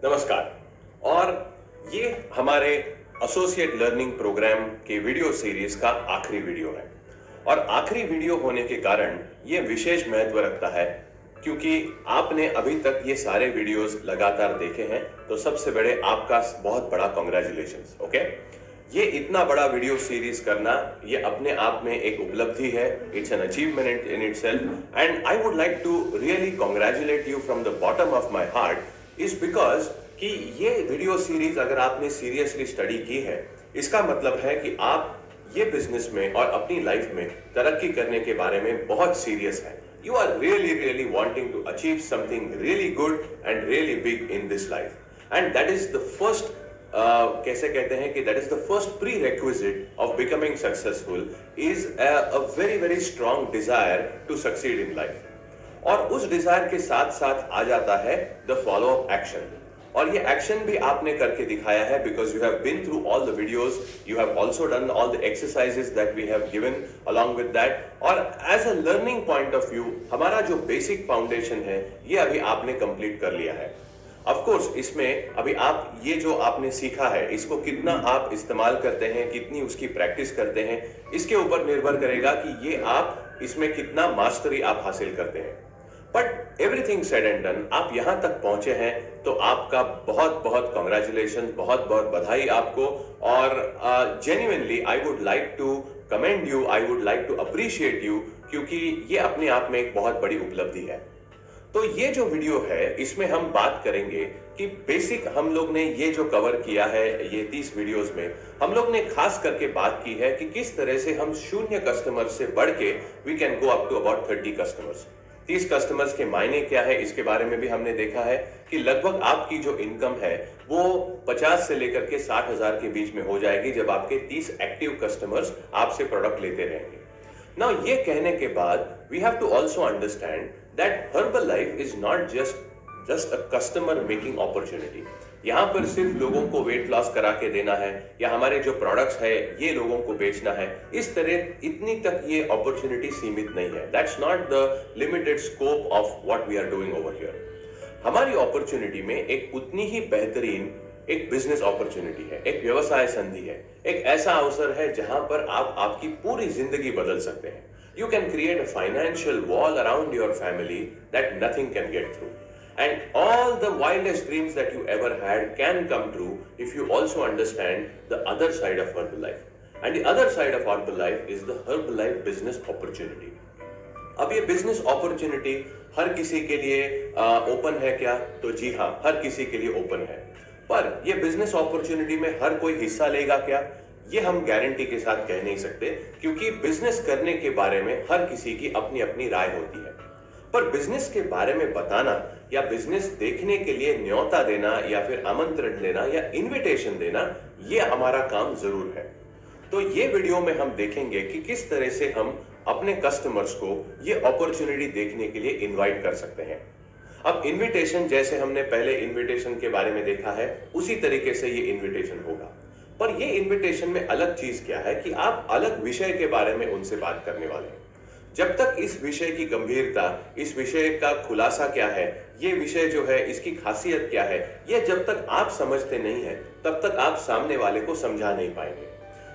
नमस्कार। और ये हमारे एसोसिएट लर्निंग प्रोग्राम के वीडियो सीरीज का आखिरी वीडियो है। और आखिरी वीडियो होने के कारण ये विशेष महत्व रखता है, क्योंकि आपने अभी तक ये सारे वीडियोस लगातार देखे हैं, तो सबसे बड़े आपका बहुत बड़ा कॉन्ग्रेचुलेशंस। ओके, ये इतना बड़ा वीडियो सीरीज करना ये अपने आप में एक उपलब्धि है। It's an achievement in itself and I would like to really congratulate you from the bottom of my heart. Is because कि ये वीडियो सीरीज अगर आपने सीरियसली स्टडी की है, इसका मतलब है कि आप ये बिजनेस में और अपनी लाइफ में तरक्की करने के बारे में बहुत सीरियस है। You are really wanting to achieve something really good and really big in this life, and that is the first कैसे कहते हैं कि that is the first prerequisite of becoming successful is a very strong desire to succeed in life. और उस Dzire के साथ साथ आ जाता है द फॉलो अप एक्शन। और ये एक्शन भी आपने करके दिखाया है, because you have been through all the videos, you have also done all the exercises that we have given along with that. और as a learning point of view हमारा जो बेसिक फाउंडेशन है ये अभी आपने कंप्लीट कर लिया है। ऑफ कोर्स इसमें अभी आप ये जो आपने सीखा है इसको कितना आप इस्तेमाल करते हैं, कितनी उसकी प्रैक्टिस करते हैं, इसके ऊपर निर्भर करेगा कि ये आप इसमें कितना मास्टरी आप हासिल करते हैं। But everything said and done, आप यहां तक पहुंचे हैं तो आपका बहुत बहुत कॉन्ग्रेचुलेशन, बहुत बहुत बधाई आपको। और genuinely I would like to commend you, I would like to appreciate you, क्योंकि ये अपने आप में एक बहुत बड़ी उपलब्धि है। तो ये जो वीडियो है इसमें हम बात करेंगे कि बेसिक हम लोग ने ये जो कवर किया है ये 30 वीडियोस में, हम लोग ने खास करके बात की है कि किस तरह से हम 0 कस्टमर से बढ़ के we can go up to about 30 customers. 30 customers के मायने क्या है इसके बारे में भी हमने देखा है कि लगभग आपकी जो इनकम है वो 50 से लेकर के 60,000 के बीच में हो जाएगी जब आपके 30 एक्टिव कस्टमर्स आपसे प्रोडक्ट लेते रहेंगे। Now ये कहने के बाद we have to also understand that Herbalife is not just a customer making opportunity। यहाँ पर सिर्फ लोगों को वेट लॉस करा के देना है या हमारे जो प्रोडक्ट्स है ये लोगों को बेचना है, इस तरह इतनी तक ये अपॉर्चुनिटी सीमित नहीं है। That's not the limited scope of what we are doing over here। हमारी अपॉर्चुनिटी में एक उतनी ही बेहतरीन एक बिजनेस अपॉर्चुनिटी है, एक व्यवसाय संधि है, एक ऐसा अवसर है जहां पर आप आपकी पूरी जिंदगी बदल सकते हैं। You can create a financial wall around your family that nothing can get through, and all the wildest dreams that you ever had can come true if you also understand the other side of Herbalife। And the other side of Herbalife is the Herbalife business opportunity. अब ये business opportunity हर किसी के लिए open है क्या? तो जी हाँ, हर किसी के लिए ओपन है। पर ये बिजनेस अपॉर्चुनिटी में हर कोई हिस्सा लेगा क्या, ये हम गारंटी के साथ कह नहीं सकते, क्योंकि बिजनेस करने के बारे में हर किसी की अपनी अपनी राय होती है। पर बिजनेस के बारे में बताना या बिजनेस देखने के लिए न्योता देना या फिर आमंत्रण देना या इनविटेशन देना, ये हमारा काम जरूर है। तो ये वीडियो में हम देखेंगे कि किस तरह से हम अपने कस्टमर्स को ये अपॉर्चुनिटी देखने के लिए इनवाइट कर सकते हैं। अब इनविटेशन, जैसे हमने पहले इनविटेशन के बारे में देखा है, उसी तरीके से ये इनविटेशन होगा। पर ये इनविटेशन में अलग चीज क्या है कि आप अलग विषय के बारे में उनसे बात करने वाले हैं। जब तक इस विषय की गंभीरता, इस विषय का खुलासा क्या है, ये विषय जो है इसकी खासियत क्या है, ये जब तक आप समझते नहीं है तब तक आप सामने वाले को समझा नहीं पाएंगे।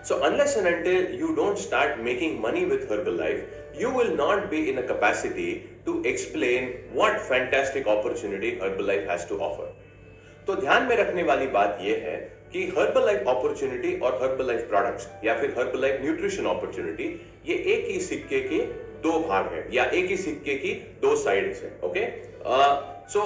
So unless and until you don't start making money with Herbalife, you will not be in a capacity to explain what fantastic opportunity Herbalife has to offer। तो ध्यान में रखने वाली बात यह है कि Herbalife opportunity और Herbalife products या फिर Herbalife nutrition opportunity, ये एक ही सिक्के के दो भाग हैं या एक ही सिक्के की दो साइड्स हैं। Okay, so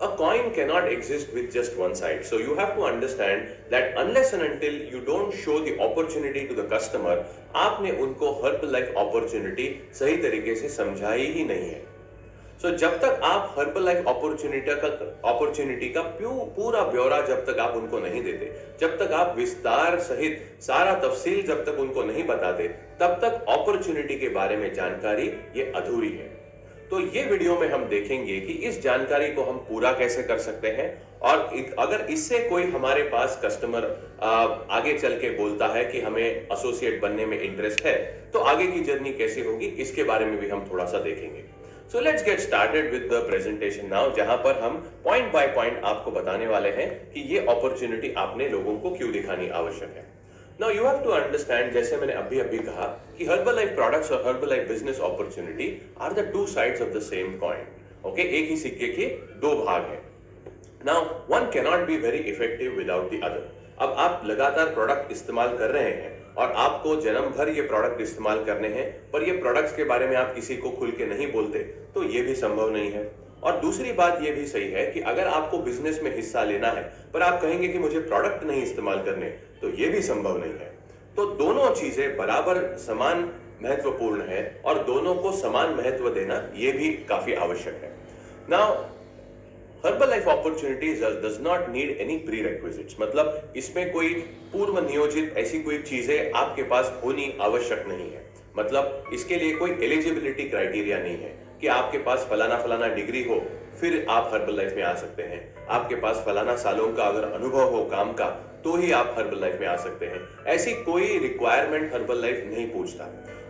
a coin cannot exist with just one side, so you have to understand that unless and until you don't show the opportunity to the customer, आपने उनको Herbalife opportunity सही तरीके से समझाई ही नहीं है। So जब तक आप Herbalife opportunity का पूरा ब्यौरा जब तक आप उनको नहीं देते, जब तक आप विस्तार सहित सारा तफसील जब तक उनको नहीं बताते, तब तक opportunity के बारे में जानकारी ये अधूरी है। तो ये वीडियो में हम देखेंगे कि इस जानकारी को हम पूरा कैसे कर सकते हैं, और अगर इससे कोई हमारे पास कस्टमर आगे चल के बोलता है कि हमें एसोसिएट बनने में इंटरेस्ट है, तो आगे की जर्नी कैसी होगी इसके बारे में भी हम थोड़ा सा देखेंगे। So let's get started with the presentation now, जहां पर हम पॉइंट बाय पॉइंट आपको बताने वाले हैं कि ये अपॉर्चुनिटी आपने लोगों को क्यों दिखानी आवश्यक है। Now you have to understand, जैसे मैंने अभी कहा कि हर्बलाइफ प्रोडक्ट्स और Herbalife business opportunity are the two sides of the same coin. Okay, एक ही सिक्के के दो भाग हैं। Now one can not be very effective without the other. अब आप लगातार प्रोडक्ट इस्तेमाल कर रहे हैं और आपको जन्म भर ये प्रोडक्ट इस्तेमाल करने हैं, पर ये प्रोडक्ट्स के बारे में आप किसी को खुल के नहीं बोलते, तो ये भी संभव नहीं है। और दूसरी बात ये भी सही है कि अगर आपको बिजनेस में हिस्सा लेना है पर आप कहेंगे कि मुझे प्रोडक्ट नहीं इस्तेमाल करने, तो ये भी संभव नहीं है। तो दोनों चीजें बराबर समान महत्वपूर्ण है और दोनों को समान महत्व देना ये भी काफी आवश्यक है। Now Herbalife opportunities does not need any pre requisites, मतलब इसमें कोई पूर्व नियोजित ऐसी कोई चीजें आपके पास होनी आवश्यक नहीं है। मतलब इसके लिए कोई एलिजिबिलिटी क्राइटेरिया नहीं है कि आपके पास फलाना डिग्री हो फिर आप हर्बलाइफ में आ सकते हैं, आपके पास फलाना सालों का अगर अनुभव हो काम का तो ही आप हर्बलाइफ में आ सकते हैं। ऐसी कोई रिक्वायरमेंट हर्बलाइफ नहीं पूछता।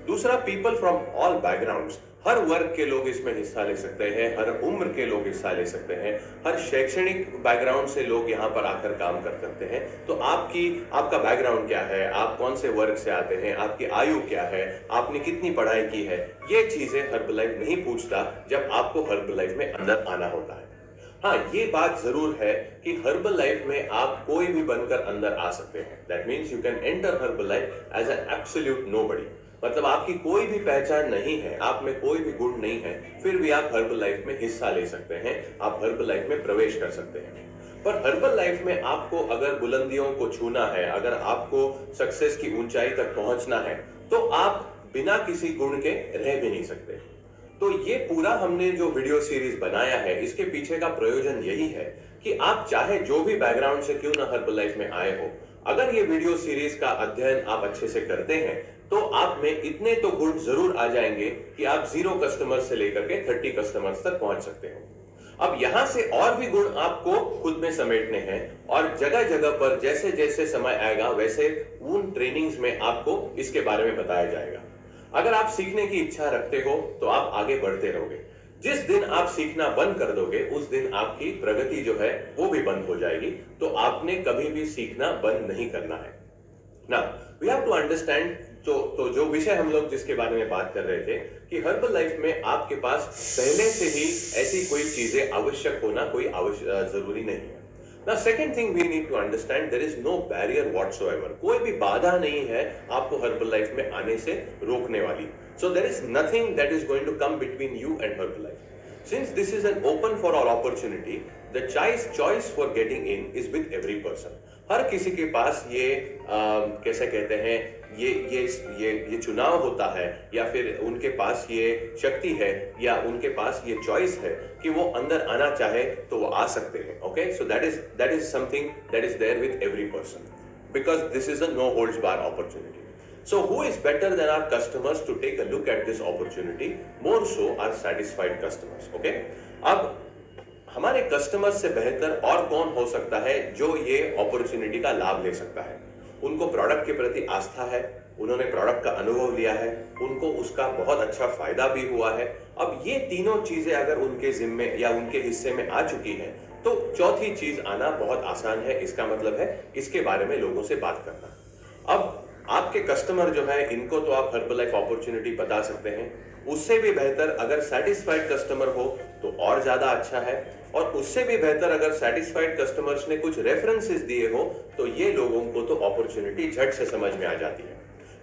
दूसरा, पीपल फ्रॉम ऑल बैकग्राउंड्स, हर वर्ग के लोग इसमें हिस्सा ले सकते हैं, हर उम्र के लोग हिस्सा ले सकते हैं, हर शैक्षणिक बैकग्राउंड से लोग यहाँ पर आकर काम कर सकते हैं। तो आपका बैकग्राउंड क्या है, आप कौन से वर्ग से आते हैं, आपकी आयु क्या है, आपने कितनी पढ़ाई की है, ये चीजें हर्बलाइफ नहीं पूछता जब आपको हर्बलाइफ में अंदर आना होता है। हाँ, ये बात जरूर है कि हर्बलाइफ में आप कोई भी बनकर अंदर आ सकते हैं। That means you can enter Herbalife as an absolute nobody, मतलब आपकी कोई भी पहचान नहीं है, आप में कोई भी गुण नहीं है, फिर भी आप हर्बलाइफ में हिस्सा ले सकते हैं, आप हर्बलाइफ में प्रवेश कर सकते हैं। पर हर्बलाइफ में आपको अगर बुलंदियों को छूना है, अगर आपको सक्सेस की ऊंचाई तक पहुंचना है, तो आप बिना किसी गुण के रह भी नहीं सकते। तो ये पूरा हमने जो वीडियो सीरीज बनाया है, इसके पीछे का प्रयोजन यही है कि आप चाहे जो भी बैकग्राउंड से क्यों ना हर्बलाइफ में आए हो, अगर ये वीडियो सीरीज का अध्ययन आप अच्छे से करते हैं तो आप में इतने तो गुण जरूर आ जाएंगे कि आप 0 कस्टमर से लेकर के 30 कस्टमर्स तक पहुंच सकते हो। अब यहां से और भी गुण आपको खुद में समेटने हैं और जगह जगह पर जैसे जैसे समय आएगा वैसे उन ट्रेनिंग्स में आपको इसके बारे में बताया जाएगा। अगर आप सीखने की इच्छा रखते हो तो आप आगे बढ़ते रहोगे। जिस दिन आप सीखना बंद कर दोगे उस दिन आपकी प्रगति जो है वो भी बंद हो जाएगी। तो आपने कभी भी सीखना बंद नहीं करना है ना। वी हैव टू अंडरस्टैंड, तो जो विषय हम लोग जिसके बारे में बात कर रहे थे कि हर्बलाइफ में आपके पास पहले से ही ऐसी कोई चीजें आवश्यक होना कोई जरूरी नहीं है ना। Second thing we need to understand, there is no barrier whatsoever, कोई भी बाधा नहीं है आपको हर्बलाइफ में आने से रोकने वाली। So there is nothing that is going to come between you and Herbalife. Since this is an open for all opportunity, the choice for getting in is with every person. हर किसी के पास ये कैसे कहते हैं, ये चुनाव होता है, या फिर उनके पास ये शक्ति है, या उनके पास ये चॉइस है कि वो अंदर आना चाहे तो वो आ सकते हैं। Okay, so that is something that is there with every person, because this is a no holds bar opportunity. So who is better than our customers to take a look at this opportunity? More so our satisfied customers. Okay? अब हमारे customer से बेहतर और कौन हो सकता है जो ये अपॉर्चुनिटी का लाभ ले सकता है? उनको प्रोडक्ट के प्रति आस्था है, उन्होंने प्रोडक्ट का अनुभव लिया है, उनको उसका बहुत अच्छा फायदा भी हुआ है। अब ये तीनों चीजें अगर उनके जिम्मे या उनके हिस्से में आ चुकी हैं, तो चौथी चीज आना बहुत आसान है। इसका मतलब है इसके बारे में लोगों से बात करना। अब आपके कस्टमर जो है इनको तो आप हर्बलाइफ अपॉर्चुनिटी बता सकते हैं, उससे भी बेहतर अगर सेटिस्फाइड कस्टमर हो तो और ज्यादा अच्छा है, और उससे भी बेहतर अगर सेटिस्फाइड कस्टमर्स ने कुछ रेफरेंसेस दिए हो तो ये लोगों को तो अपॉर्चुनिटी झट से समझ में आ जाती है।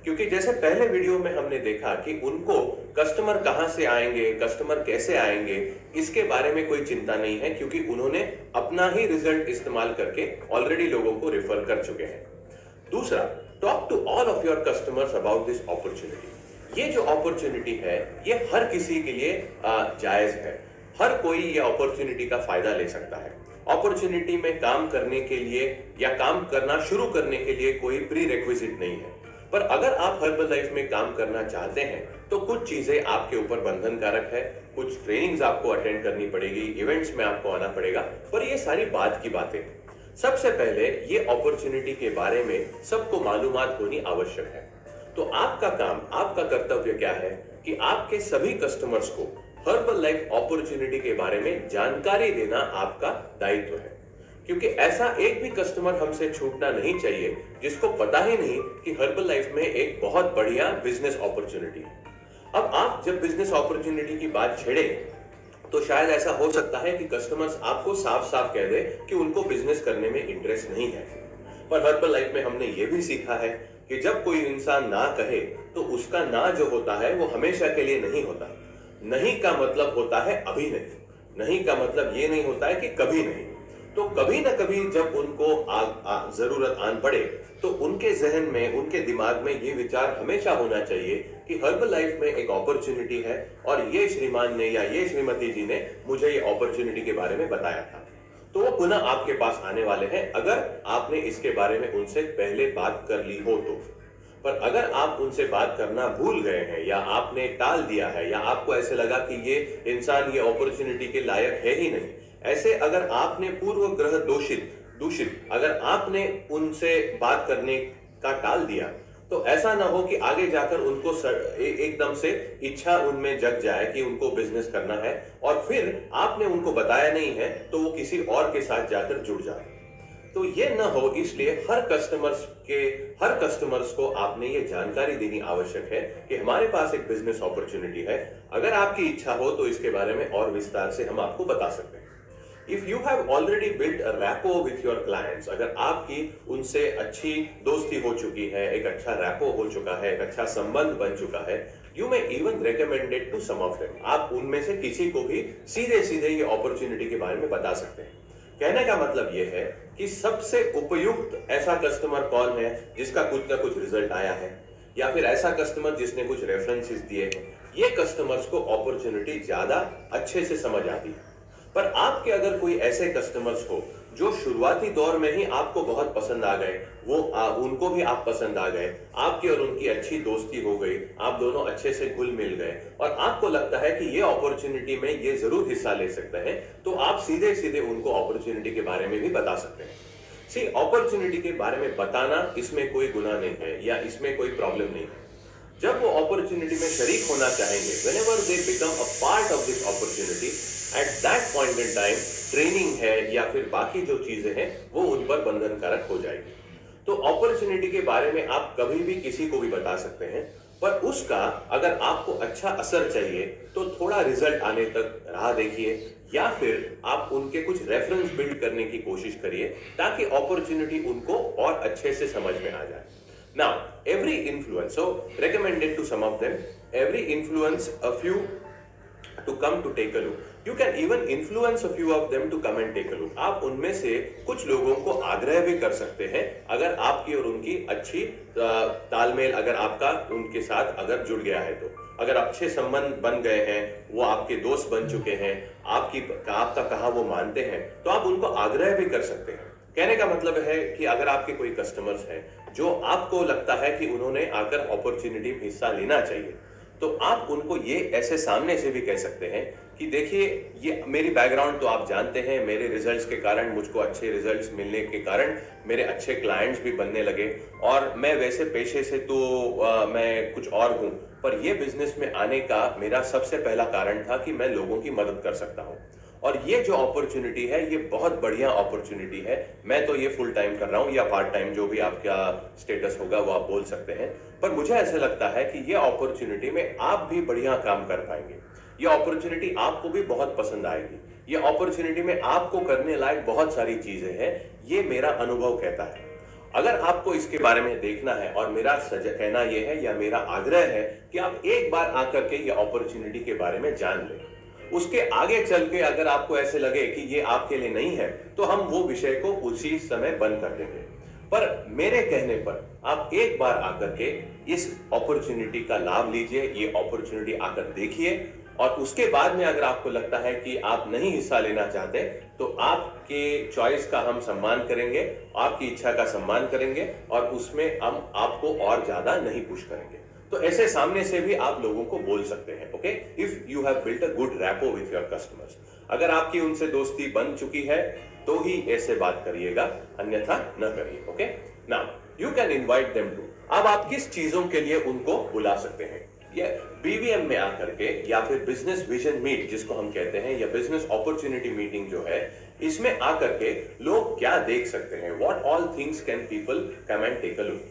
क्योंकि जैसे पहले वीडियो में हमने देखा कि उनको कस्टमर कहां से आएंगे, कस्टमर कैसे आएंगे, इसके बारे में कोई चिंता नहीं है, क्योंकि उन्होंने अपना ही रिजल्ट इस्तेमाल करके ऑलरेडी लोगों को रेफर कर चुके हैं। दूसरा, talk to all of your customers about this opportunity. ये जो अपॉर्चुनिटी है ये हर किसी के लिए जायज है, हर कोई ये अपॉर्चुनिटी का फायदा ले सकता है। अपॉर्चुनिटी में काम करने के लिए या काम करना शुरू करने के लिए कोई प्री रिक्विजिट नहीं है, पर अगर आप हर्बलाइफ में काम करना चाहते हैं तो कुछ चीजें आपके ऊपर बंधनकारक है, कुछ ट्रेनिंग्स आपको अटेंड करनी पड़ेगी, इवेंट्स में आपको आना पड़ेगा, पर ये सारी बात की बातें हैं। सबसे पहले ये अपॉर्चुनिटी के बारे में सबको मालूमात होनी आवश्यक है। तो आपका काम, आपका कर्तव्य क्या है कि आपके सभी कस्टमर्स को हर्बल लाइफ अपॉर्चुनिटी के बारे में जानकारी देना आपका दायित्व है, क्योंकि ऐसा एक भी कस्टमर हमसे छूटना नहीं चाहिए जिसको पता ही नहीं कि हर्बल लाइफ में एक बहुत बढ़िया बिजनेस अपॉर्चुनिटी है। अब आप जब बिजनेस अपॉर्चुनिटी की बात छेड़े तो शायद ऐसा हो सकता है कि कस्टमर्स आपको साफ साफ कह दे कि उनको बिजनेस करने में इंटरेस्ट नहीं है। पर हर्बल लाइफ में हमने ये भी सीखा है कि जब कोई इंसान ना कहे तो उसका ना जो होता है वो हमेशा के लिए नहीं होता। नहीं का मतलब होता है अभी नहीं, नहीं का मतलब ये नहीं होता है कि कभी नहीं। तो कभी ना कभी जब उनको जरूरत आन पड़े तो उनके जहन में, उनके दिमाग में ये विचार हमेशा होना चाहिए कि हर्बल लाइफ में एक अपॉर्चुनिटी है और ये श्रीमान ने या ये श्रीमती जी ने मुझे ये अपॉर्चुनिटी के बारे में बताया था। तो वो पुनः आपके पास आने वाले हैं अगर आपने इसके बारे में उनसे पहले बात कर ली हो तो। पर अगर आप उनसे बात करना भूल गए हैं या आपने टाल दिया है या आपको ऐसे लगा कि ये इंसान ये अपॉर्चुनिटी के लायक है ही नहीं, ऐसे अगर आपने पूर्व ग्रह दूषित अगर आपने उनसे बात करने का टाल दिया तो ऐसा ना हो कि आगे जाकर उनको एकदम से इच्छा उनमें जग जाए कि उनको बिजनेस करना है और फिर आपने उनको बताया नहीं है तो वो किसी और के साथ जाकर जुड़ जाए। तो ये ना हो, इसलिए हर कस्टमर्स को आपने ये जानकारी देनी आवश्यक है कि हमारे पास एक बिजनेस अपॉर्चुनिटी है। अगर आपकी इच्छा हो तो इसके बारे में और विस्तार से हम आपको बता सकते हैं। If you have already built a rapport with your clients, अगर आपकी उनसे अच्छी दोस्ती हो चुकी है, एक अच्छा रैपो हो चुका है, एक अच्छा संबंध बन चुका है, you may even recommend it to some of them. आप उनमें से किसी को भी सीधे सीधे ये अपॉर्चुनिटी के बारे में बता सकते हैं। कहने का मतलब ये है कि सबसे उपयुक्त ऐसा कस्टमर कौन है जिसका कुछ ना कुछ रिजल्ट आया है, या फिर ऐसा कस्टमर जिसने कुछ रेफरेंसेस दिए हैं। ये कस्टमर्स को अपॉर्चुनिटी ज्यादा अच्छे से समझ आती है। पर आपके अगर कोई ऐसे कस्टमर्स हो जो शुरुआती दौर में ही आपको बहुत पसंद आ गए, उनको भी आप पसंद आ गए, आपकी और उनकी अच्छी दोस्ती हो गई, आप दोनों अच्छे से घुल मिल गए और आपको लगता है कि ये अपॉर्चुनिटी में ये जरूर हिस्सा ले सकते हैं, तो आप सीधे सीधे उनको अपॉर्चुनिटी के बारे में भी बता सकते हैं। सी, अपॉर्चुनिटी के बारे में बताना, इसमें कोई गुनाह नहीं है या इसमें कोई प्रॉब्लम नहीं है। जब वो अपॉर्चुनिटी में शरीक होना चाहेंगे, whenever they become a part of this opportunity, at that point in time training है या फिर बाकी जो चीजें हैं वो उन पर बंधनकारक हो जाएगी। तो अपॉर्चुनिटी के बारे में आप कभी भी किसी को भी बता सकते हैं, पर उसका अगर आपको अच्छा असर चाहिए तो थोड़ा रिजल्ट आने तक राह देखिए या फिर आप उनके कुछ रेफरेंस बिल्ड करने की कोशिश करिए ताकि अपॉर्चुनिटी उनको और अच्छे से समझ में आ जाए। Now, every influence, so recommended to some of them, every influence a few to come to take a look. You can even influence a few of them to come and take a look. आप उनमें से कुछ लोगों को आग्रह भी कर सकते हैं अगर आपकी और उनकी अच्छी तालमेल, अगर आपका उनके साथ अगर जुड़ गया है तो। अगर अच्छे संबंध बन गए हैं, वो आपके दोस्त बन चुके हैं, आपका कहा वो मानते हैं, तो आप उनको आग्रह भी कर सकते हैं। कहने का मतलब है कि अगर आपके कोई कस्टमर्स हैं जो आपको लगता है कि उन्होंने आकर अपॉर्चुनिटी में हिस्सा लेना चाहिए, तो आप उनको ये ऐसे सामने से भी कह सकते हैं कि देखिए, ये मेरी बैकग्राउंड तो आप जानते हैं, मेरे रिजल्ट्स के कारण, मुझको अच्छे रिजल्ट्स मिलने के कारण मेरे अच्छे क्लाइंट्स भी बनने लगे और मैं वैसे पेशे से तो मैं कुछ और हूं, पर ये बिजनेस में आने का मेरा सबसे पहला कारण था कि मैं लोगों की मदद कर सकता हूं और ये जो अपॉर्चुनिटी है ये बहुत बढ़िया अपॉर्चुनिटी है। मैं तो ये फुल टाइम कर रहा हूँ या पार्ट टाइम, जो भी आपका स्टेटस होगा वो आप बोल सकते हैं, पर मुझे ऐसा लगता है कि ये अपॉर्चुनिटी में आप भी बढ़िया काम कर पाएंगे। ये अपॉर्चुनिटी आपको भी बहुत पसंद आएगी। ये अपॉर्चुनिटी में आपको करने लायक बहुत सारी चीजें हैं, ये मेरा अनुभव कहता है। अगर आपको इसके बारे में देखना है और मेरा कहना यह है या मेरा आग्रह है कि आप एक बार आकर के ये अपॉर्चुनिटी के बारे में जान लें। उसके आगे चल के अगर आपको ऐसे लगे कि ये आपके लिए नहीं है तो हम वो विषय को उसी समय बंद कर देंगे। पर मेरे कहने पर आप एक बार आकर के इस अपॉर्चुनिटी का लाभ लीजिए, ये अपॉर्चुनिटी आकर देखिए और उसके बाद में अगर आपको लगता है कि आप नहीं हिस्सा लेना चाहते तो आपके चॉइस का हम सम्मान करेंगे, आपकी इच्छा का सम्मान करेंगे और उसमें हम आपको और ज्यादा नहीं पुश करेंगे। तो ऐसे सामने से भी आप लोगों को बोल सकते हैं। Okay, if you have built a good rapport with your customers, अगर आपकी उनसे दोस्ती बन चुकी है तो ही ऐसे बात करिएगा, अन्यथा न करिए। Okay, now you can invite them to. अब आप किस चीजों के लिए उनको बुला सकते हैं या बीवीएम में आकर के या फिर बिजनेस विजन मीट जिसको हम कहते हैं या बिजनेस अपॉर्चुनिटी मीटिंग जो है, इसमें आकर के लोग क्या देख सकते हैं, what all things can people come and take a look.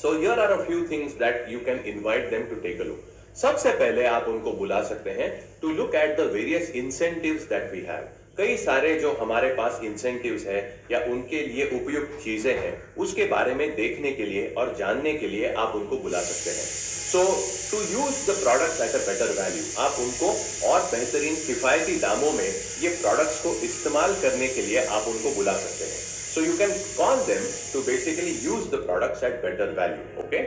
So here are a few things that you can invite them to take a look. सबसे पहले आप उनको बुला सकते हैं to look at the various incentives that we have. कई सारे जो हमारे पास इंसेंटिव्स है या उनके लिए उपयुक्त चीजें हैं, उसके बारे में देखने के लिए और जानने के लिए आप उनको बुला सकते हैं. So to use the product at a better value, आप उनको और बेहतरीन किफायती दामों में ये प्रोडक्ट्स को इस्तेमाल करने के लिए आप उनको बुला सकते हैं. So you can call them to basically use the products at better value. Okay,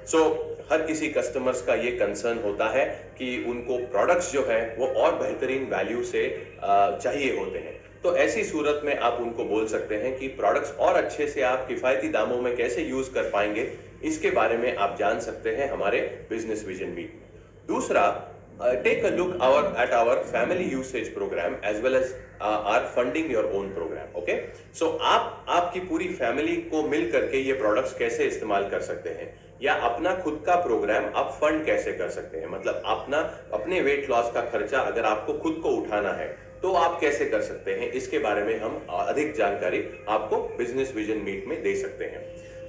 so हर किसी कस्टमर्स का ये कंसर्न होता है कि उनको प्रोडक्ट्स जो है वो और बेहतरीन वैल्यू से चाहिए होते हैं. तो ऐसी सूरत में आप उनको बोल सकते हैं कि प्रोडक्ट्स और अच्छे से आप किफायती दामों में कैसे यूज कर पाएंगे, इसके बारे में आप जान सकते हैं हमारे बिजनेस विजन मीट में. दूसरा, take a look at our family usage program as well as our funding your own program. Okay, so आप आपकी पूरी फैमिली को मिल करके ये प्रोडक्ट्स कैसे इस्तेमाल कर सकते हैं, या अपना खुद का प्रोग्राम आप फंड कैसे कर सकते हैं. मतलब अपने वेट लॉस का खर्चा अगर आपको खुद को उठाना है तो आप कैसे कर सकते हैं, इसके बारे में हम अधिक जानकारी आपको बिजनेस विजन मीट में दे सकते हैं.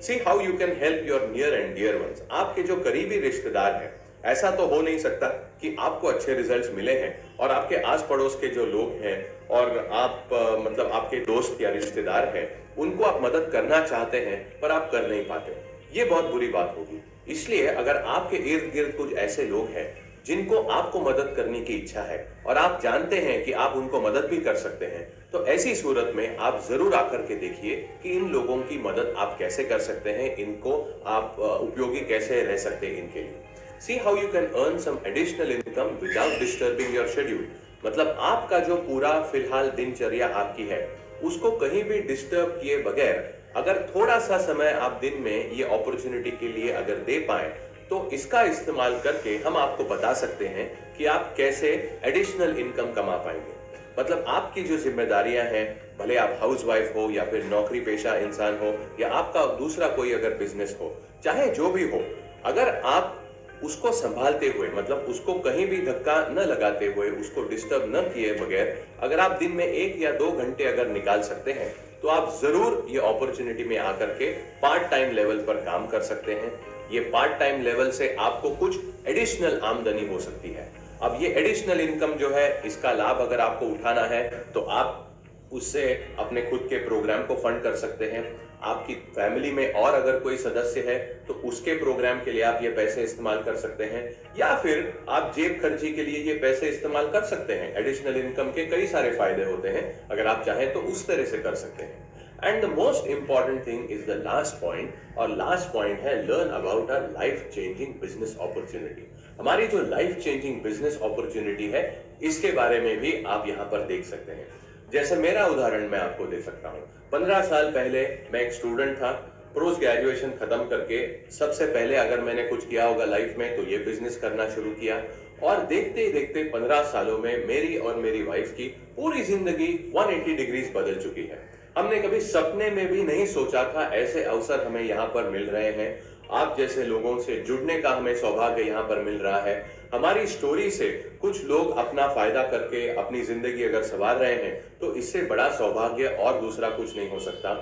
See how you can help your near and dear ones. आपके जो करीबी रिश्तेदार हैं, ऐसा तो हो नहीं सकता कि आपको अच्छे रिजल्ट्स मिले हैं और आपके आस पड़ोस के जो लोग हैं और आप मतलब आपके दोस्त या रिश्तेदार हैं, उनको आप मदद करना चाहते हैं पर आप कर नहीं पाते. ये बहुत बुरी बात होगी. इसलिए अगर आपके इर्द गिर्द कुछ ऐसे लोग हैं जिनको आपको मदद करने की इच्छा है और आप जानते हैं कि आप उनको मदद भी कर सकते हैं, तो ऐसी सूरत में आप जरूर आकर के देखिए कि इन लोगों की मदद आप कैसे कर सकते हैं, इनको आप उपयोगी कैसे रह सकते हैं इनके लिए. See how you can earn some additional income without disturbing your schedule. मतलब आपका जो पूरा फिलहाल दिनचर्या आपकी है, उसको कहीं भी डिस्टर्ब किए बगैर अगर थोड़ा सा समय आप दिन में ये अपॉर्चुनिटी के लिए अगर दे पाए, तो इसका इस्तेमाल करके हम आपको बता सकते हैं कि आप कैसे एडिशनल इनकम कमा पाएंगे. मतलब आपकी जो जिम्मेदारियां हैं, भले आप हाउसवाइफ हो या फिर नौकरी पेशा इंसान हो या आपका दूसरा कोई अगर बिजनेस हो, चाहे जो भी हो, अगर आप उसको संभालते हुए, मतलब उसको कहीं भी धक्का न लगाते हुए, उसको डिस्टर्ब न किए बगैर अगर आप दिन में 1 या 2 घंटे अगर निकाल सकते हैं, तो आप जरूर ये अपॉर्चुनिटी में आकर के पार्ट टाइम लेवल पर काम कर सकते हैं. ये पार्ट टाइम लेवल से आपको कुछ एडिशनल आमदनी हो सकती है. अब ये एडिशनल इनकम जो है, इसका लाभ अगर आपको उठाना है तो आप उससे अपने खुद के प्रोग्राम को फंड कर सकते हैं. आपकी फैमिली में और अगर कोई सदस्य है तो उसके प्रोग्राम के लिए आप ये पैसे इस्तेमाल कर सकते हैं, या फिर आप जेब खर्ची के लिए ये पैसे इस्तेमाल कर सकते हैं. एडिशनल इनकम के कई सारे फायदे होते हैं, अगर आप चाहें तो उस तरह से कर सकते हैं. And the most important thing is the last point, और लास्ट पॉइंट है learn about a life changing business opportunity. हमारी जो लाइफ चेंजिंग बिजनेस अपॉर्चुनिटी है, इसके बारे में भी आप यहाँ पर देख सकते हैं. जैसे मेरा उदाहरण मैं आपको दे सकता हूँ. 15 साल पहले मैं एक स्टूडेंट था. पोस्ट ग्रेजुएशन खत्म करके सबसे पहले अगर मैंने कुछ किया होगा लाइफ में, तो ये बिजनेस करना शुरू किया. और देखते ही देखते 15 सालों में मेरी और मेरी वाइफ की पूरी जिंदगी 180 डिग्रीज बदल चुकी है. हमने कभी सपने में भी नहीं सोचा था ऐसे अवसर हमें यहाँ पर मिल रहे हैं. आप जैसे लोगों से जुड़ने का हमें सौभाग्य यहाँ पर मिल रहा है. हमारी स्टोरी से कुछ लोग अपना फायदा करके अपनी जिंदगी अगर संवार रहे हैं, तो इससे बड़ा सौभाग्य और दूसरा कुछ नहीं हो सकता.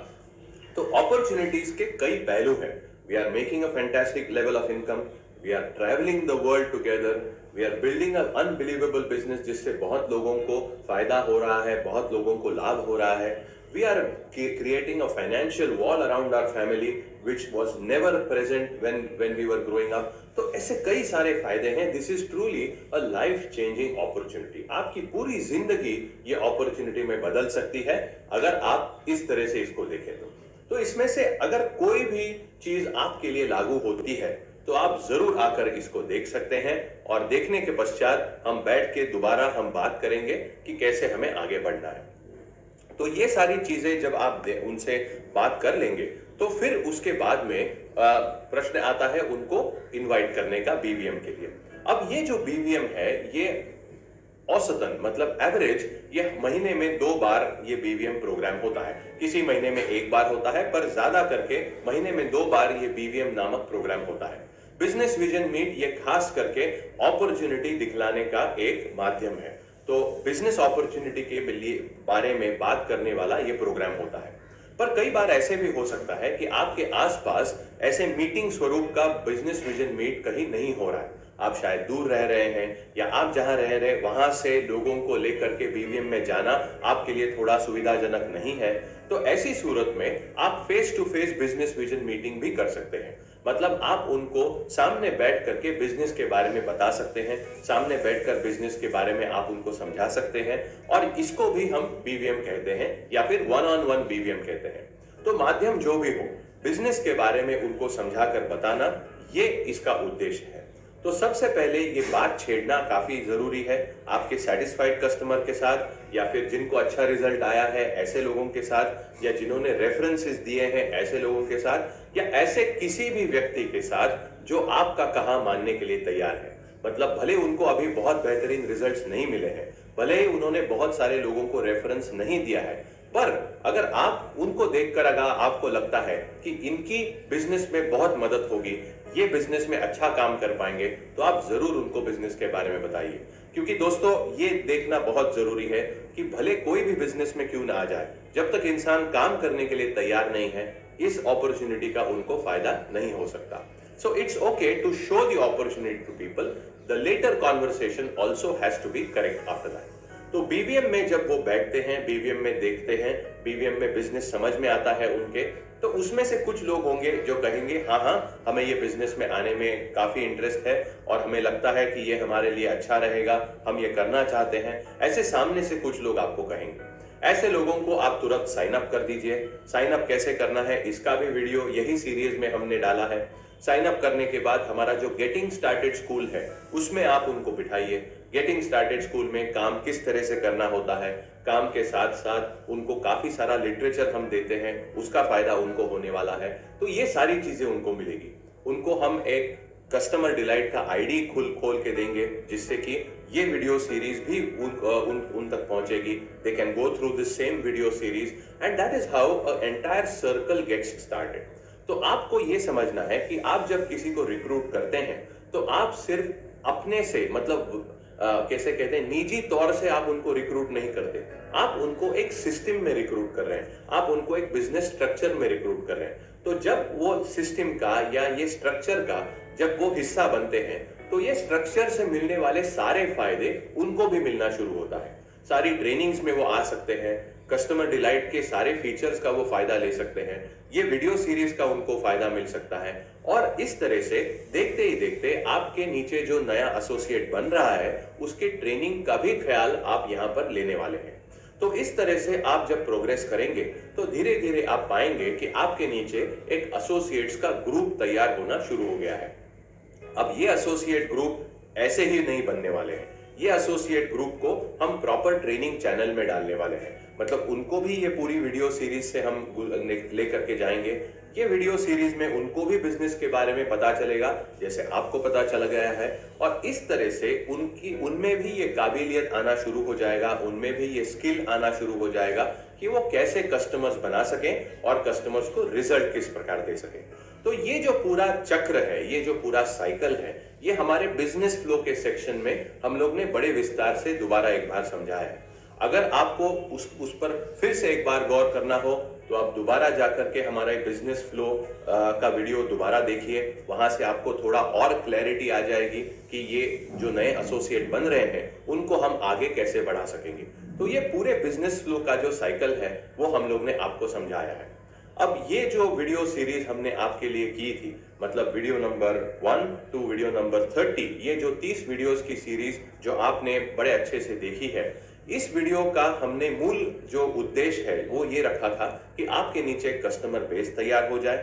तो अपॉर्चुनिटीज के कई पहलू हैं. We are making a fantastic level of income, we are travelling the world together, we are building an unbelievable business जिससे बहुत लोगों को फायदा हो रहा है, बहुत लोगों को लाभ हो रहा है. We are creating a financial wall around our family which was never present when we were growing up. तो ऐसे कई सारे फायदे हैं. This is truly a life changing opportunity. आपकी पूरी जिंदगी ये अपॉर्चुनिटी में बदल सकती है अगर आप इस तरह से इसको देखें तो इसमें से अगर कोई भी चीज आपके लिए लागू होती है तो आप जरूर आकर इसको देख सकते हैं, और देखने के पश्चात हम बैठ के दोबारा हम बात करेंगे कि कैसे हमें आगे बढ़ना है. तो ये सारी चीजें जब आप उनसे बात कर लेंगे, तो फिर उसके बाद में प्रश्न आता है उनको इनवाइट करने का बीवीएम के लिए. अब ये जो बीवीएम है, ये औसतन मतलब एवरेज ये महीने में 2 बार ये बीवीएम प्रोग्राम होता है. किसी महीने में 1 बार होता है, पर ज्यादा करके महीने में 2 बार ये बीवीएम नामक प्रोग्राम होता है. बिजनेस विजन मीट ये खास करके अपॉर्चुनिटी दिखलाने का एक माध्यम है। तो बिजनेस अपॉर्चुनिटी के बारे में बात करने वाला ये प्रोग्राम होता है। पर कई बार ऐसे भी हो सकता है कि आपके आसपास ऐसे मीटिंग स्वरूप का बिजनेस विजन मीट कहीं नहीं हो रहा है। आप शायद दूर रह रहे हैं या आप जहां रह रहे हैं वहां से लोगों को लेकर के बीवीएम में जाना आपके लिए थोड़ा सुविधाजनक नहीं है। तो ऐसी सूरत में आप face to face business vision meeting भी कर सकते हैं। मतलब आप उनको सामने बैठ करके बिजनेस के बारे में बता सकते हैं, सामने बैठकर बिजनेस के बारे में आप उनको समझा सकते हैं, और इसको भी हम बीवीएम कहते हैं या फिर वन ऑन वन बीवीएम कहते हैं। तो माध्यम जो भी हो, बिजनेस के बारे में उनको समझाकर बताना, ये इसका उद्देश्य है। तो सबसे पहले ये बात छेड़ना काफी जरूरी है आपके सेटिस्फाइड कस्टमर के साथ, या फिर जिनको अच्छा रिजल्ट आया है ऐसे लोगों के साथ, या जिन्होंने रेफरेंसेस दिए हैं ऐसे लोगों के साथ, या ऐसे किसी भी व्यक्ति के साथ जो आपका कहा मानने के लिए तैयार है। मतलब भले उनको अभी बहुत बेहतरीन रिजल्ट्स नहीं मिले हैं, भले ही उन्होंने बहुत सारे लोगों को रेफरेंस नहीं दिया है, पर अगर आप उनको देखकर अगर आपको लगता है कि इनकी बिजनेस में बहुत मदद होगी, ये बिजनेस में अच्छा काम कर पाएंगे, तो आप जरूर उनको बिजनेस के बारे में बताइए। क्योंकि दोस्तों ये देखना बहुत जरूरी है कि भले कोई भी बिजनेस में क्यों ना आ जाए, जब तक इंसान काम करने के लिए तैयार नहीं है, इस अपॉर्चुनिटी का उनको फायदा नहीं हो सकता। So it's okay to show the opportunity to people. The later conversation also has to be correct after that. तो बीवीएम में जब वो बैठते हैं, बीवीएम में देखते हैं, बीवीएम में बिजनेस समझ में आता है उनके, तो उसमें से कुछ लोग होंगे जो कहेंगे हाँ हाँ हमें ये बिजनेस में आने में काफी इंटरेस्ट है और हमें लगता है कि ये हमारे लिए अच्छा रहेगा, हम ये करना चाहते हैं। ऐसे सामने से कुछ लोग आपको कहेंगे। ऐसे लोगों को आप तुरंत साइन अप कर दीजिए। साइन अप कैसे करना है इसका भी वीडियो यही सीरीज में हमने डाला है। साइन अप करने के बाद हमारा जो गेटिंग स्टार्टेड स्कूल है उसमें आप उनको बिठाइए। गेटिंग स्टार्टेड स्कूल में काम किस तरह से करना होता है, काम के साथ साथ उनको काफी सारा लिटरेचर हम देते हैं, उसका फायदा उनको होने वाला है। तो ये सारी चीजें उनको मिलेगी। उनको हम एक कस्टमर डिलाइट का आईडी खोल के देंगे, जिससे कि ये वीडियो सीरीज भी उन तक पहुंचेगी। They can go through this same video series and that is how a entire circle gets started. तो आपको ये समझना है कि आप जब किसी को रिक्रूट करते हैं तो आप सिर्फ अपने से मतलब कैसे कहते हैं निजी तौर से आप उनको रिक्रूट नहीं करते, आप उनको एक सिस्टम में रिक्रूट कर रहे हैं, आप उनको एक बिजनेस स्ट्रक्चर में रिक्रूट कर रहे हैं। तो जब वो सिस्टम का या ये स्ट्रक्चर का जब वो हिस्सा बनते हैं तो ये स्ट्रक्चर से मिलने वाले सारे फायदे उनको भी मिलना शुरू होता है। सारी ट्रेनिंग्स में वो आ सकते हैं, कस्टमर डिलाइट के सारे फीचर्स का वो फायदा ले सकते हैं, ये वीडियो सीरीज का उनको फायदा मिल सकता है। और इस तरह से देखते ही देखते आपके नीचे जो नया एसोसिएट बन रहा है उसके ट्रेनिंग का भी ख्याल आप यहाँ पर लेने वाले हैं। तो इस तरह से आप जब प्रोग्रेस करेंगे तो धीरे धीरे आप पाएंगे कि आपके नीचे एक एसोसिएट्स का ग्रुप तैयार होना शुरू हो गया है। अब ये एसोसिएट ग्रुप ऐसे ही नहीं बनने वाले हैं, ये एसोसिएट ग्रुप को हम प्रॉपर ट्रेनिंग चैनल में डालने वाले हैं। मतलब उनको भी ये पूरी वीडियो सीरीज से हम लेकर के जाएंगे। ये वीडियो सीरीज में उनको भी बिजनेस के बारे में पता चलेगा जैसे आपको पता चल गया है, और इस तरह से उनमें भी ये काबिलियत आना शुरू हो जाएगा, उनमें भी ये स्किल आना शुरू हो जाएगा कि वो कैसे कस्टमर्स बना सकें और कस्टमर्स को रिजल्ट किस प्रकार दे सकें। तो ये जो पूरा चक्र है, ये जो पूरा साइकिल है, ये हमारे बिजनेस फ्लो के सेक्शन में हम लोग ने बड़े विस्तार से दोबारा एक बार समझाया है। अगर आपको उस पर फिर से एक बार गौर करना हो तो आप दोबारा जाकर के हमारा बिजनेस फ्लो का वीडियो दोबारा देखिए। वहां से आपको थोड़ा और क्लैरिटी आ जाएगी कि ये जो नए एसोसिएट बन रहे हैं उनको हम आगे कैसे बढ़ा सकेंगे। तो ये पूरे बिजनेस फ्लो का जो साइकिल है वो हम लोग ने आपको समझाया है। अब ये जो वीडियो सीरीज हमने आपके लिए की थी, मतलब video number 1 to video number 30, ये जो 30 वीडियोस की सीरीज जो आपने बड़े अच्छे से देखी है, इस वीडियो का हमने मूल जो उद्देश्य है वो ये रखा था कि आपके नीचे कस्टमर बेस तैयार हो जाए।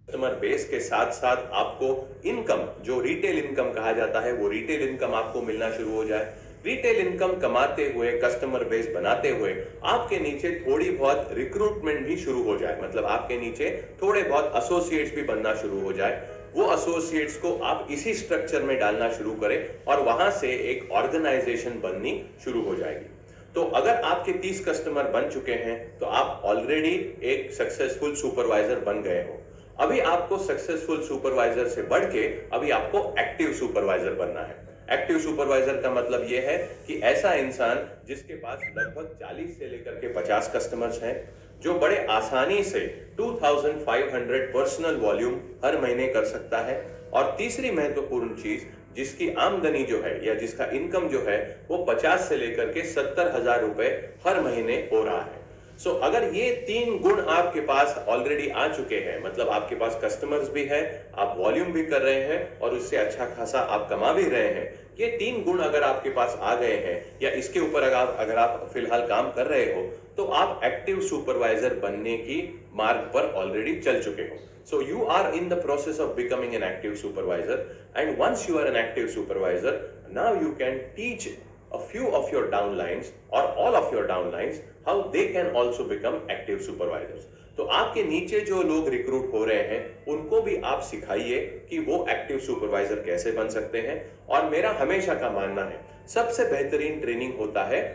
कस्टमर बेस के साथ साथ आपको इनकम, जो रिटेल इनकम कहा जाता है, वो रिटेल इनकम आपको मिलना शुरू हो जाए। रिटेल इनकम कमाते हुए, कस्टमर बेस बनाते हुए आपके नीचे थोड़ी बहुत रिक्रूटमेंट भी शुरू हो जाए। मतलब आपके नीचे थोड़े बहुत एसोसिएट्स भी बनना शुरू हो जाए। वो एसोसिएट्स को आप इसी स्ट्रक्चर में डालना शुरू करें और वहां से एक ऑर्गेनाइजेशन बननी शुरू हो जाएगी। तो अगर आपके 30 कस्टमर बन चुके हैं तो आप ऑलरेडी एक सक्सेसफुल सुपरवाइजर बन गए हो। अभी आपको सक्सेसफुल सुपरवाइजर से बढ़ के अभी आपको एक्टिव सुपरवाइजर बनना है। एक्टिव सुपरवाइजर का मतलब यह है कि ऐसा इंसान जिसके पास लगभग 40 से लेकर के 50 कस्टमर्स हैं, जो बड़े आसानी से 2500 पर्सनल वॉल्यूम हर महीने कर सकता है। और तीसरी महत्वपूर्ण चीज, जिसकी आमदनी जो है या जिसका इनकम जो है वो 50 से लेकर के 70,000 रुपए हर महीने हो रहा है। सो अगर ये 3 गुण आपके पास ऑलरेडी आ चुके हैं, मतलब आपके पास कस्टमर्स भी है, आप वॉल्यूम भी कर रहे हैं और उससे अच्छा खासा आप कमा भी रहे हैं, ये 3 गुण अगर आपके पास आ गए हैं या इसके ऊपर अगर आप फिलहाल काम कर रहे हो, तो आप एक्टिव सुपरवाइजर बनने की मार्ग पर ऑलरेडी चल चुके हो। So you are in the process of becoming an active supervisor, and once you are an active supervisor, now you can teach a few of your downlines or all of your downlines how they can also become active supervisors. तो आपके नीचे जो लोग recruit हो रहे हैं उनको भी आप सिखाइए कि वो एक्टिव सुपरवाइजर कैसे बन सकते हैं। और मेरा हमेशा का मानना है सबसे बेहतरीन ट्रेनिंग होता है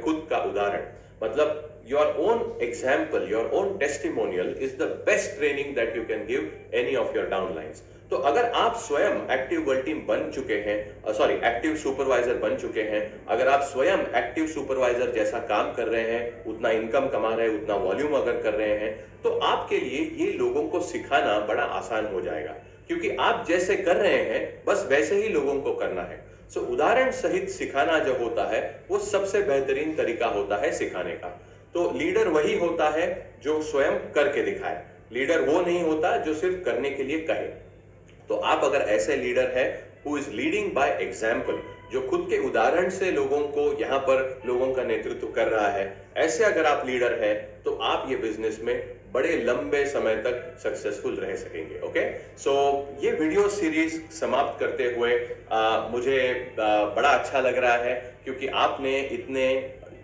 खुद का उदाहरण, मतलब your own example, your own testimonial is the best training that you can give any of your downlines. तो अगर आप स्वयं एक्टिव वर्ल्ड टीम बन चुके हैं, एक्टिव सुपरवाइजर बन चुके हैं, अगर आप स्वयं एक्टिव सुपरवाइजर जैसा काम कर रहे हैं, उतना इनकम कमा रहे हैं, उतना वॉल्यूम अगर कर रहे हैं, तो आपके लिए ये लोगों को सिखाना बड़ा आसान हो जाएगा, क्योंकि आप जैसे कर रहे हैं बस वैसे ही लोगों को करना है। सो उदाहरण सहित सिखाना जो होता है वो सबसे बेहतरीन तरीका होता है सिखाने का। तो लीडर वही होता है जो स्वयं करके दिखाए, लीडर वो नहीं होता जो सिर्फ करने के लिए कहे। तो आप अगर ऐसे लीडर है who is leading by example, जो खुद के उदाहरण से लोगों को यहाँ पर लोगों का नेतृत्व कर रहा है, ऐसे अगर आप लीडर है तो आप ये बिजनेस में बड़े लंबे समय तक सक्सेसफुल रह सकेंगे। ओके, सो ये वीडियो सीरीज समाप्त करते हुए मुझे बड़ा अच्छा लग रहा है, क्योंकि आपने इतने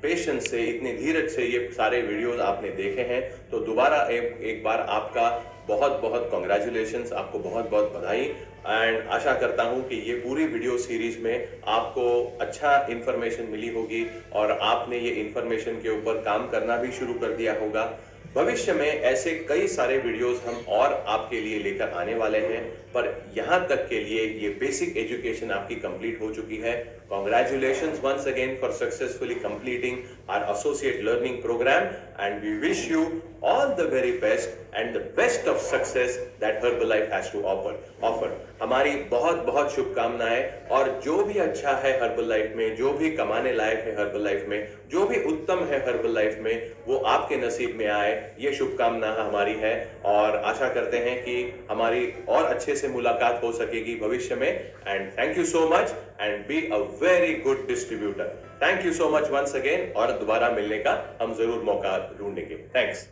पेशेंस से, इतने धीरज से ये सारे वीडियोस आपने देखे हैं। तो दोबारा एक बार आपका बहुत बहुत कॉन्ग्रेचुलेशंस, आपको बहुत बहुत बधाई। एंड आशा करता हूं कि ये पूरी वीडियो सीरीज में आपको अच्छा इंफॉर्मेशन मिली होगी और आपने ये इंफॉर्मेशन के ऊपर काम करना भी शुरू कर दिया होगा। भविष्य में ऐसे कई सारे वीडियोस हम और आपके लिए लेकर आने वाले हैं, पर यहां तक के लिए ये बेसिक एजुकेशन आपकी कंप्लीट हो चुकी है। Congratulations once again for successfully completing our associate learning program, and we wish you all the very best and the best of success that Herbalife has to offer. हमारी बहुत बहुत शुभकामनाएं, और जो भी अच्छा है Herbalife में, जो भी कमाने लायक है Herbalife में, जो भी उत्तम है Herbalife में, वो आपके नसीब में आए, ये शुभकामना हमारी है। और आशा करते हैं कि हमारी और अच्छे से मुलाकात हो सकेगी भविष्य में। And thank you so much and be a very good distributor. Thank you so much once again, और दोबारा मिलने का हम जरूर मौका ढूंढेंगे। थैंक्स।